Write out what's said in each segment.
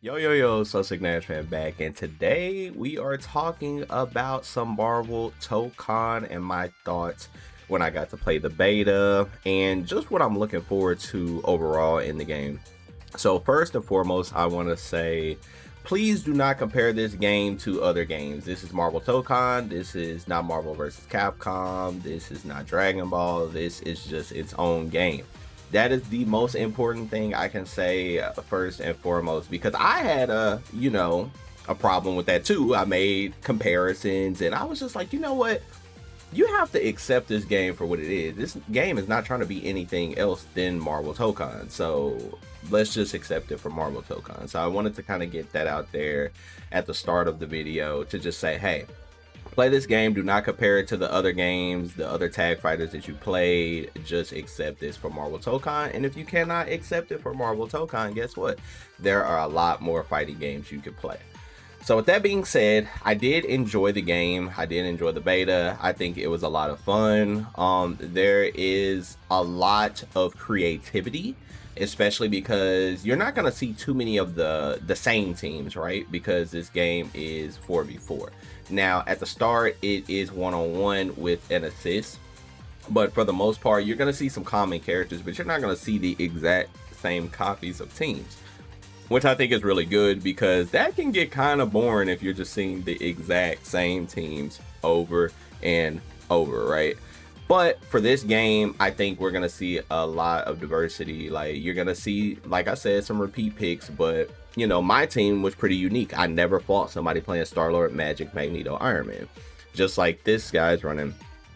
Yo, so Sick Nash fan back, and today we are talking about some Marvel Tokon and my thoughts when I got to play the beta and just what I'm looking forward to overall in the game. So first and foremost, I want to say, please do not compare this game to other games. This is Marvel Tokon. This is not Marvel vs. Capcom. This is not Dragon Ball. This is just its own game. That is the most important thing I can say first and foremost, because I had a problem with that too. I made comparisons and I was just like, you know what? You have to accept this game for what it is. This game is not trying to be anything else than Marvel Tokon. So let's just accept it for Marvel Tokon. So I wanted to kind of get that out there at the start of the video to just say, hey, play this game. Do not compare it to the other games, the other tag fighters that you played. Just accept this for Marvel Tokon. And if you cannot accept it for Marvel Tokon, guess what? There are a lot more fighting games you could play. So with that being said, I did enjoy the game. I did enjoy the beta. I think it was a lot of fun. There is a lot of creativity, especially because you're not going to see too many of the same teams, right? Because this game is 4v4. Now, at the start, it is one-on-one with an assist. But for the most part, you're going to see some common characters, but you're not going to see the exact same copies of teams, which I think is really good because that can get kind of boring if you're just seeing the exact same teams over and over, right? But for this game, I think we're going to see a lot of diversity. Like, you're going to see, like I said, some repeat picks, but you know, my team was pretty unique. I never fought somebody playing Star-Lord, Magic, Magneto, Iron Man. Just like this guy's running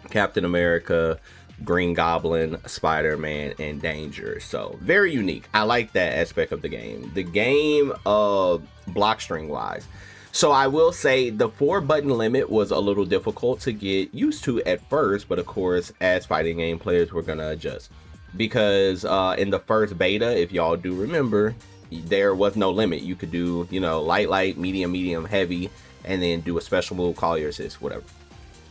Captain America, Green Goblin, Spider-Man, and Danger. So very unique. I like that aspect of the game. The game block string wise. So I will say the 4-button limit was a little difficult to get used to at first, but of course, as fighting game players, we're gonna adjust. Because in the first beta, if y'all do remember, there was no limit. You could do, you know, light, medium, heavy, and then do a special move, call your assist, whatever.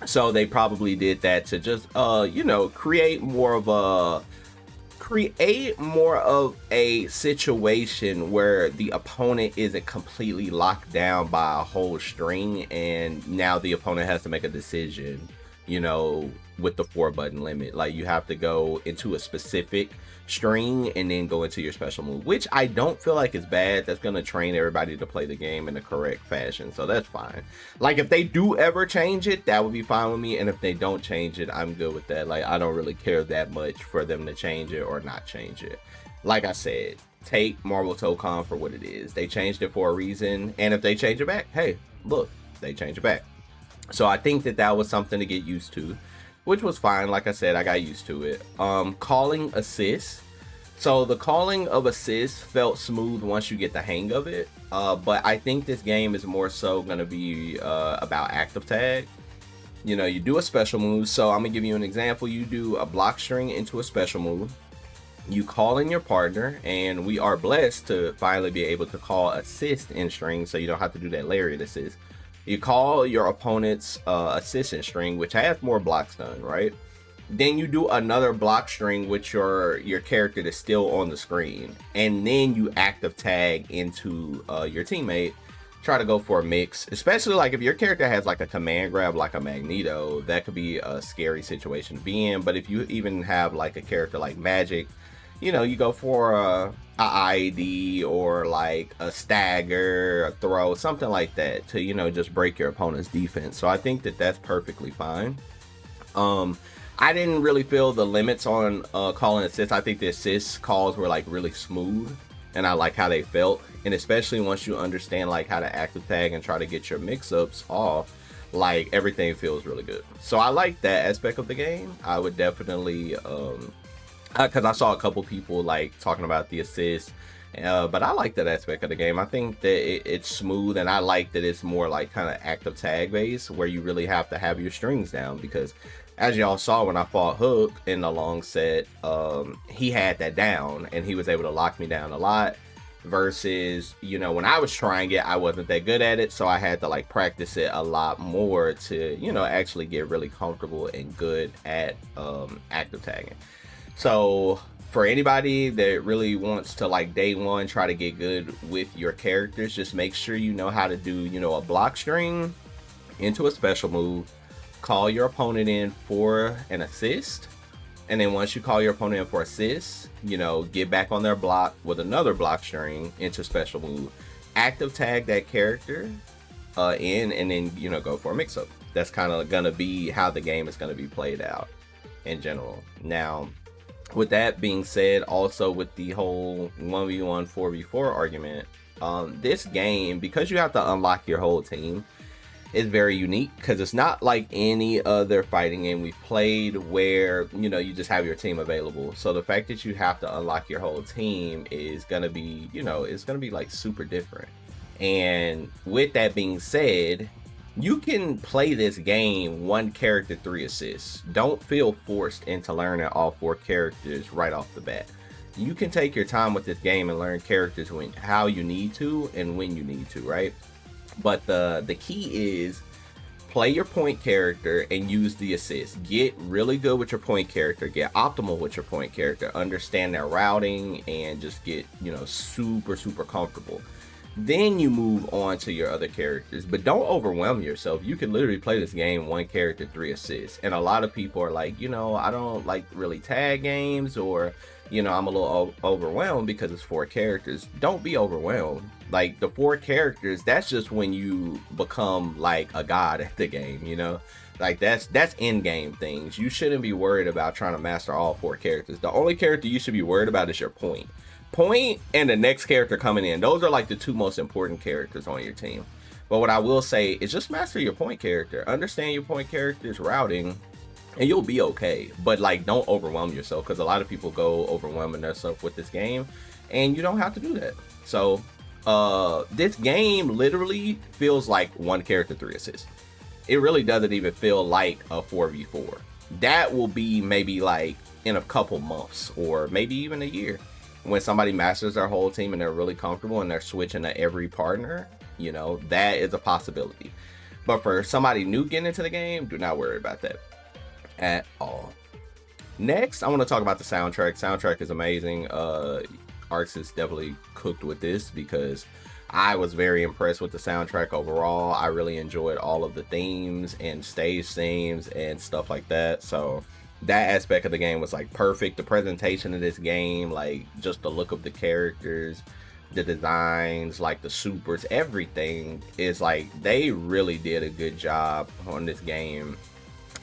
So they probably did that to just you know, create more of a situation where the opponent isn't completely locked down by a whole string, and now the opponent has to make a decision, you know, with the 4-button limit. Like, you have to go into a specific string and then go into your special move, which I don't feel like is bad. That's going to train everybody to play the game in the correct fashion, so that's fine. Like, if they do ever change it, that would be fine with me, and if they don't change it, I'm good with that. Like, I don't really care that much for them to change it or not change it. Like I said, take Marvel Tokon for what it is. They changed it for a reason, and if they change it back, hey, look, they change it back. So I think that was something to get used to, which was fine. Like I said, I got used to it. Calling assists. So the calling of assists felt smooth once you get the hang of it. But I think this game is more so going to be about active tag. You know, you do a special move. So I'm going to give you an example. You do a block string into a special move. You call in your partner, and we are blessed to finally be able to call assist in string, so you don't have to do that lariat assist. You call your opponent's assist in string, which has more blocks done, right? Then you do another block string with your character that's still on the screen, and then you active tag into your teammate. Try to go for a mix, especially like if your character has like a command grab like a Magneto. That could be a scary situation to be in. But if you even have like a character like Magic, you know, you go for a IED or like a stagger, a throw, something like that to, you know, just break your opponent's defense. So I think that that's perfectly fine. I didn't really feel the limits on calling assists. I think the assist calls were like really smooth, and I like how they felt. And especially once you understand like how to active tag and try to get your mix-ups off, like everything feels really good. So I like that aspect of the game. I would definitely because I saw a couple people like talking about the assist, but I like that aspect of the game. I think that it's smooth, and I like that it's more like kind of active tag based, where you really have to have your strings down, because as y'all saw when I fought Hook in the long set, he had that down and he was able to lock me down a lot, versus, you know, when I was trying it, I wasn't that good at it, so I had to like practice it a lot more to, you know, actually get really comfortable and good at active tagging. So For anybody that really wants to like day one try to get good with your characters, just make sure you know how to do, you know, a block string into a special move, call your opponent in for an assist, and then once you call your opponent in for assist, you know, get back on their block with another block string into special move, active tag that character in, and then, you know, go for a mix up. That's kind of gonna be how the game is gonna be played out in general. Now, with that being said, also with the whole 1v1 4v4 argument, this game, because you have to unlock your whole team, is very unique because it's not like any other fighting game we've played where, you know, you just have your team available. So the fact that you have to unlock your whole team is gonna be, you know, it's gonna be like super different. And with that being said, you can play this game 1 character 3 assists. Don't feel forced into learning all 4 characters right off the bat. You can take your time with this game and learn characters how you need to and when you need to, right? But the key is play your point character and use the assist. Get really good with your point character, get optimal with your point character, understand their routing, and just get, you know, super comfortable. Then you move on to your other characters, but don't overwhelm yourself. You can literally play this game 1 character 3 assists, and a lot of people are like, you know, I don't like really tag games, or, you know, I'm a little overwhelmed because it's 4 characters. Don't be overwhelmed. Like, the 4 characters, that's just when you become like a god at the game, you know? Like, that's in-game things. You shouldn't be worried about trying to master all 4 characters. The only character you should be worried about is your point and the next character coming in. Those are like the 2 most important characters on your team. But what I will say is just master your point character, understand your point character's routing, and you'll be okay. But like, don't overwhelm yourself, because a lot of people go overwhelming themselves with this game, and you don't have to do that. So this game literally feels like 1 character 3 assists. It really doesn't even feel like a 4v4. That will be maybe like in a couple months, or maybe even a year, when somebody masters their whole team and they're really comfortable and they're switching to every partner. You know, that is a possibility. But for somebody new getting into the game, do not worry about that at all. Next, I want to talk about the soundtrack. Soundtrack is amazing. Arx is definitely cooked with this, because I was very impressed with the soundtrack overall. I really enjoyed all of the themes and stage themes and stuff like that. So that aspect of the game was like perfect. The presentation of this game, like just the look of the characters, the designs, like the supers, everything is like, they really did a good job on this game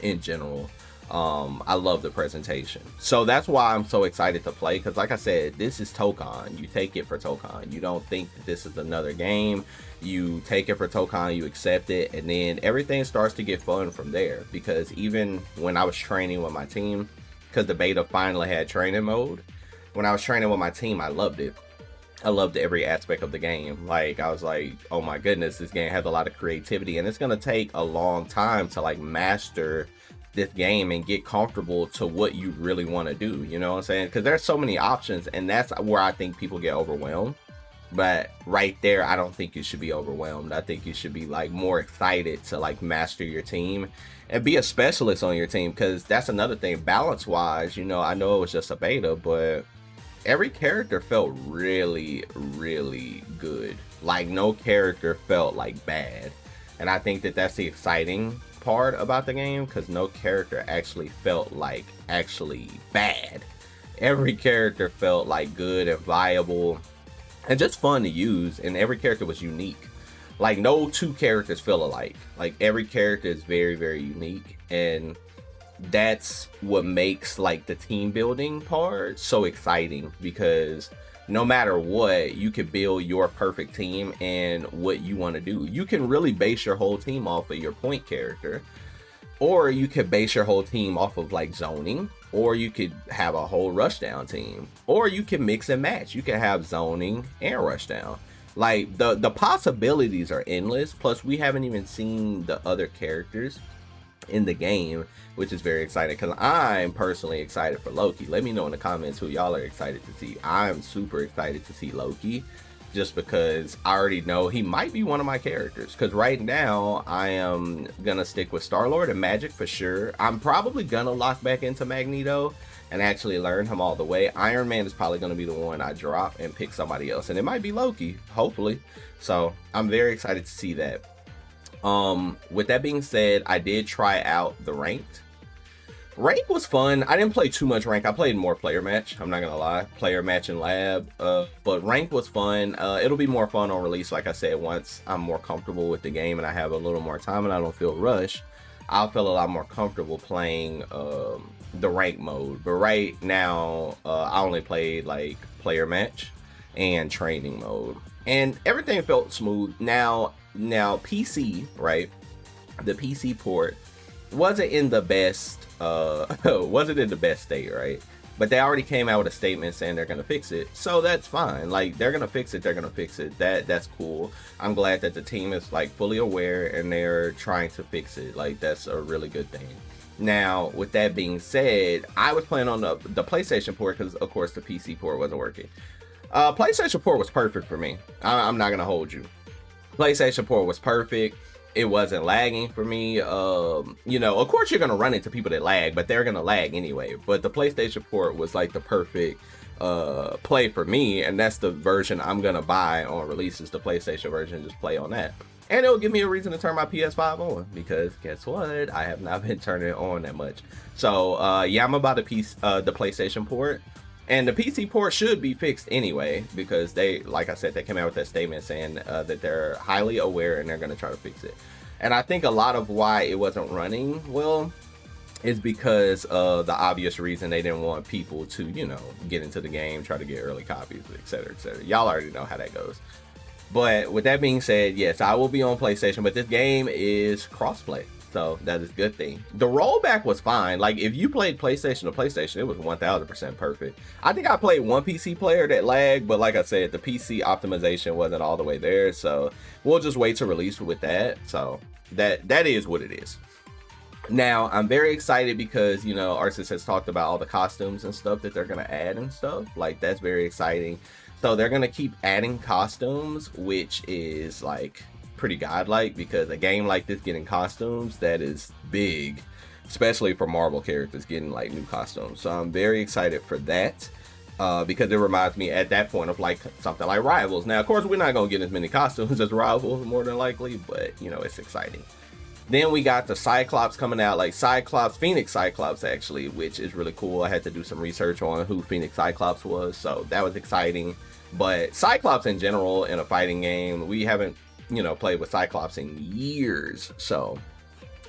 in general. I love the presentation, so that's why I'm so excited to play, because like I said, this is Tokon. You take it for Tokon. You don't think that this is another game. You take it for Tokon, you accept it, and then everything starts to get fun from there. Because even when I was training with my team, because the beta finally had training mode, when I was training with my team, I loved it. I loved every aspect of the game. Like, I was like, oh my goodness, this game has a lot of creativity, and it's gonna take a long time to like master this game and get comfortable to what you really want to do, you know what I'm saying? Because there's so many options, and that's where I think people get overwhelmed. But right there, I don't think you should be overwhelmed. I think you should be like more excited to like master your team and be a specialist on your team, because that's another thing. Balance wise, you know, I know it was just a beta, but every character felt really good. Like, no character felt like bad, and I think that that's the exciting part about the game, because no character actually felt like actually bad. Every character felt like good and viable and just fun to use, and every character was unique. Like, no 2 characters feel alike. Like, every character is very unique, and that's what makes like the team building part so exciting, because no matter what, you can build your perfect team and what you want to do. You can really base your whole team off of your point character, or you could base your whole team off of like zoning, or you could have a whole rushdown team, or you can mix and match. You can have zoning and rushdown. Like, the possibilities are endless. Plus, we haven't even seen the other characters in the game, which is very exciting, because I'm personally excited for Loki. Let me know in the comments who y'all are excited to see. I'm super excited to see Loki, just because I already know he might be one of my characters. Because right now I am gonna stick with Star-Lord and Magic for sure. I'm probably gonna lock back into Magneto, and actually learn him all the way, Iron Man is probably going to be the one I drop and pick somebody else, and it might be Loki, hopefully. So I'm very excited to see that. With that being said, I did try out the ranked. Rank was fun. I didn't play too much rank. I played more player match. I'm not gonna lie, player match and lab. But rank was fun. It'll be more fun on release, like I said. Once I'm more comfortable with the game and I have a little more time and I don't feel rushed, I'll feel a lot more comfortable playing the rank mode. But right now, I only played like player match and training mode, and everything felt smooth. Now PC, right? The PC port wasn't in the best state, right? But they already came out with a statement saying they're gonna fix it, so that's fine. Like, they're gonna fix it, that's cool. I'm glad that the team is like fully aware and they're trying to fix it. Like, that's a really good thing. Now, with that being said, I was playing on the PlayStation port because of course the PC port wasn't working. PlayStation port was perfect for me. I'm not gonna hold you. PlayStation port was perfect. It wasn't lagging for me. You know, of course you're gonna run into people that lag, but they're gonna lag anyway. But the PlayStation port was like the perfect play for me, and that's the version I'm gonna buy on releases, the PlayStation version. Just play on that, and it'll give me a reason to turn my PS5 on, because guess what? I have not been turning it on that much. So yeah, I'm about the PlayStation port. And the PC port should be fixed anyway, because they, like I said, they came out with that statement saying that they're highly aware and they're going to try to fix it. And I think a lot of why it wasn't running well is because of the obvious reason they didn't want people to, you know, get into the game, try to get early copies, etc., etc. Y'all already know how that goes. But with that being said, yes, I will be on PlayStation, but this game is crossplay. So that is a good thing. The rollback was fine. Like, if you played PlayStation to PlayStation, it was 1000% perfect. I think I played one PC player that lagged, but like I said, the PC optimization wasn't all the way there. So we'll just wait to release with that. So that is what it is. Now, I'm very excited because, you know, Arceus has talked about all the costumes and stuff that they're going to add and stuff. Like, that's very exciting. So they're going to keep adding costumes, which is like pretty godlike, because a game like this getting costumes, that is big, especially for Marvel characters getting like new costumes. So I'm very excited for that, because it reminds me at that point of like something like Rivals. Now, of course, we're not gonna get as many costumes as Rivals, more than likely, but you know, it's exciting. Then we got the Cyclops coming out, like Phoenix Cyclops actually, which is really cool. I had to do some research on who Phoenix Cyclops was, so that was exciting. But Cyclops in general in a fighting game, we haven't, you know, played with Cyclops in years, so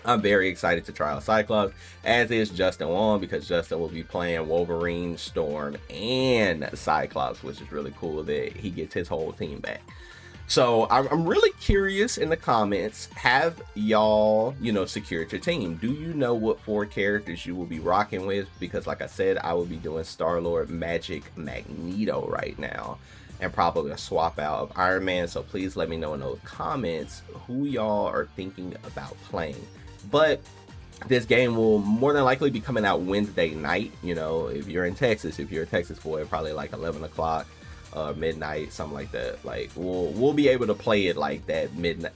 I'm very excited to try out Cyclops, as is Justin Wong, because Justin will be playing Wolverine, Storm, and Cyclops, which is really cool that he gets his whole team back. So I'm really curious in the comments, have y'all, you know, secured your team? Do you know what 4 characters you will be rocking with? Because like I said, I will be doing Star-Lord, Magic, Magneto right now, and probably a swap out of Iron Man. So please let me know in those comments who y'all are thinking about playing. But this game will more than likely be coming out Wednesday night. You know, if you're in Texas, if you're a Texas boy, probably like 11 o'clock, midnight, something like that. Like we'll be able to play it like that midnight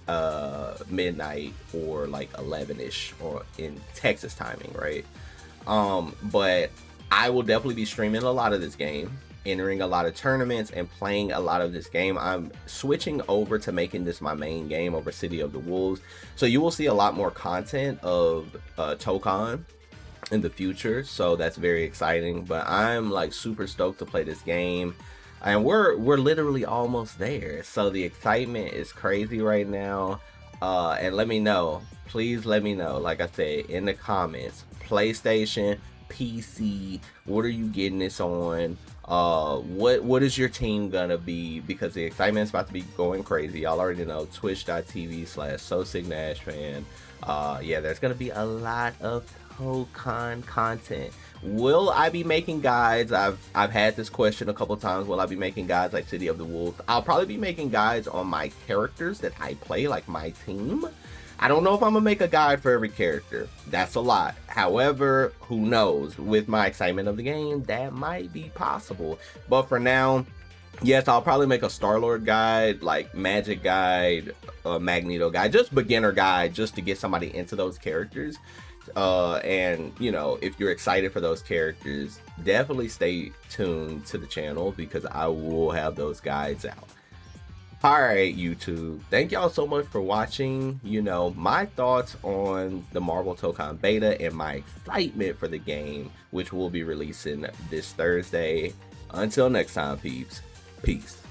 or like 11ish or in Texas timing, right? But I will definitely be streaming a lot of this game, entering a lot of tournaments, and playing a lot of this game. I'm switching over to making this my main game over City of the Wolves, so you will see a lot more content of Tokon in the future, so that's very exciting. But I'm like super stoked to play this game, and we're literally almost there, so the excitement is crazy right now. And let me know, please let me know, like I said, in the comments, PlayStation, PC, what are you getting this on? What is your team gonna be? Because the excitement is about to be going crazy. Y'all already know, twitch.tv/SoSickNashFan. Yeah, there's gonna be a lot of Tokon content. Will I be making guides? I've had this question a couple times. Will I be making guides like City of the Wolves? I'll probably be making guides on my characters that I play, like my team. I don't know if I'm gonna make a guide for every character. That's a lot. However, who knows? With my excitement of the game, that might be possible. But for now, yes, I'll probably make a Star-Lord guide, like Magic guide, a Magneto guide, just beginner guide, just to get somebody into those characters. And you know, if you're excited for those characters, definitely stay tuned to the channel because I will have those guides out. Alright, YouTube, thank y'all so much for watching. You know, my thoughts on the Marvel Tokon beta and my excitement for the game, which will be releasing this Thursday. Until next time, peeps, peace.